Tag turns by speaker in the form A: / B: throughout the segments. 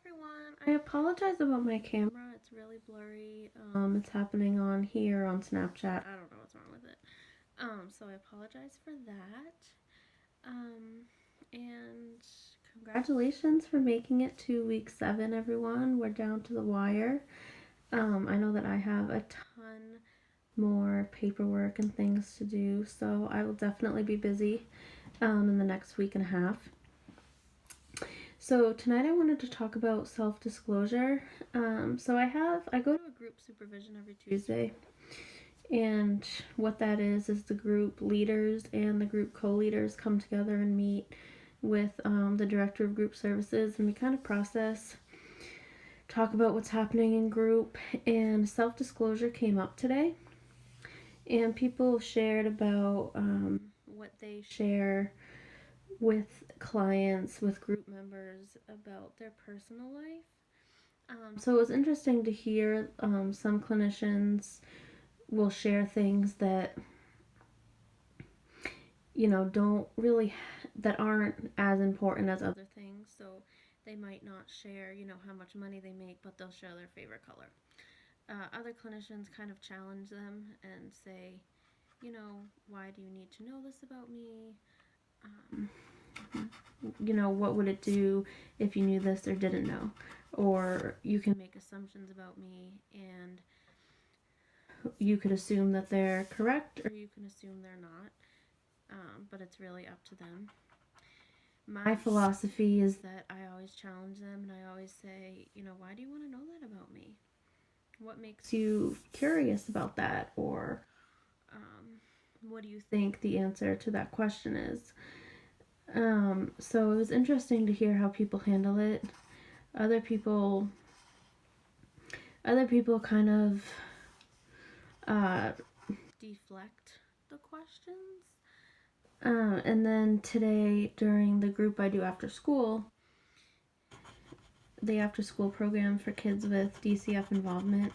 A: everyone. I apologize about my camera. It's really blurry. It's happening on here on Snapchat. I don't know what's wrong with it. So I apologize for that. And congratulations for making it to week 7, everyone. We're down to the wire. I know that I have a ton more paperwork and things to do, so I will definitely be busy in the next week and a half. So tonight I wanted to talk about self-disclosure. So I go to a group supervision every Tuesday, and what that is the group leaders and the group co-leaders come together and meet with the director of group services, and we kind of talk about what's happening in group. And self-disclosure came up today, and people shared about what they share with clients, with group members, about their personal life. So it was interesting to hear some clinicians will share things that don't really that aren't as important as other things. So they might not share how much money they make, but they'll share their favorite color. Other clinicians kind of challenge them and say, why do you need to know this about me? Um, what would it do if you knew this or didn't know? Or you can make assumptions about me and you could assume that they're correct or you can assume they're not. But it's really up to them. My philosophy is that I always challenge them and I always say, why do you want to know that about me? What makes you curious about that? Or what do you think the answer to that question is? So it was interesting to hear how people handle it. Other people kind of uh, deflect the questions. And then today, during the group I do after school, the after school program for kids with DCF involvement.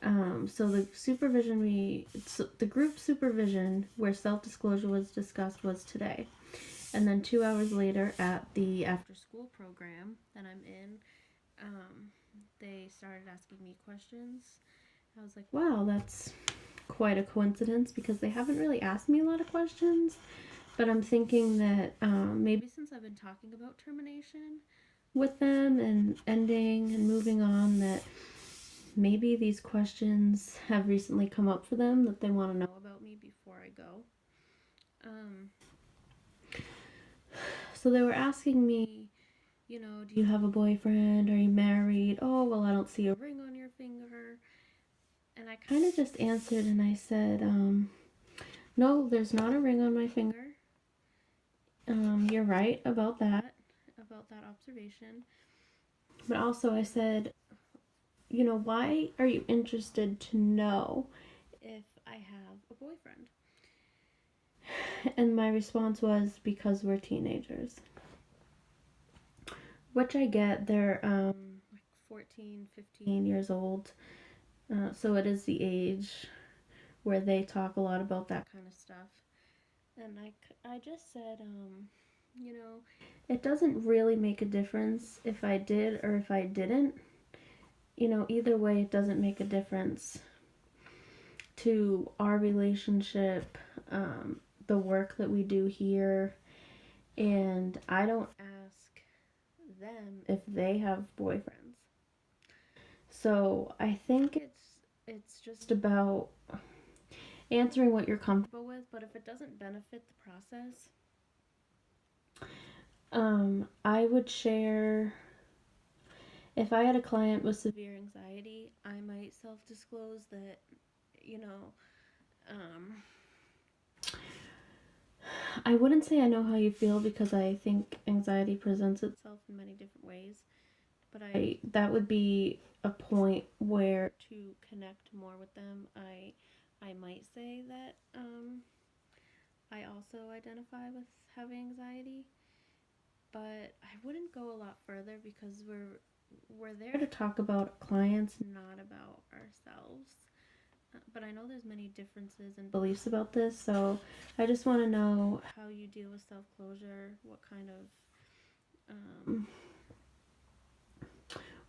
A: So the group supervision where self-disclosure was discussed was today. And then 2 hours later at the after school program that I'm in, they started asking me questions. I was like, wow, that's quite a coincidence because they haven't really asked me a lot of questions. But I'm thinking that maybe since I've been talking about termination with them and ending and moving on, that maybe these questions have recently come up for them that they want to know about me before I go. So they were asking me, do you have a boyfriend? Are you married? Oh, well, I don't see a ring on your finger. And I kind of just answered and I said, no, there's not a ring on my finger. You're right about that observation. But also I said, why are you interested to know if I have a boyfriend? And my response was, because we're teenagers. Which I get, they're like 14, 15 years old. So it is the age where they talk a lot about that kind of stuff. And I just said, it doesn't really make a difference if I did or if I didn't. Either way, it doesn't make a difference to our relationship, the work that we do here. And I don't ask them if they have boyfriends. So I think it's just about answering what you're comfortable with, but if it doesn't benefit the process, I would share. If I had a client with severe anxiety, I might self-disclose that, I wouldn't say I know how you feel because I think anxiety presents itself in many different ways. But that would be a point where to connect more with them, I might say that I also identify with having anxiety, but I wouldn't go a lot further because we're there to talk about clients, not about ourselves. But I know there's many differences and beliefs about this, so I just want to know how you deal with self-closure,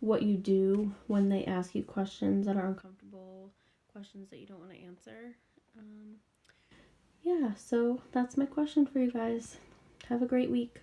A: what you do when they ask you questions that are uncomfortable, questions that you don't want to answer. Yeah, so that's my question for you guys. Have a great week.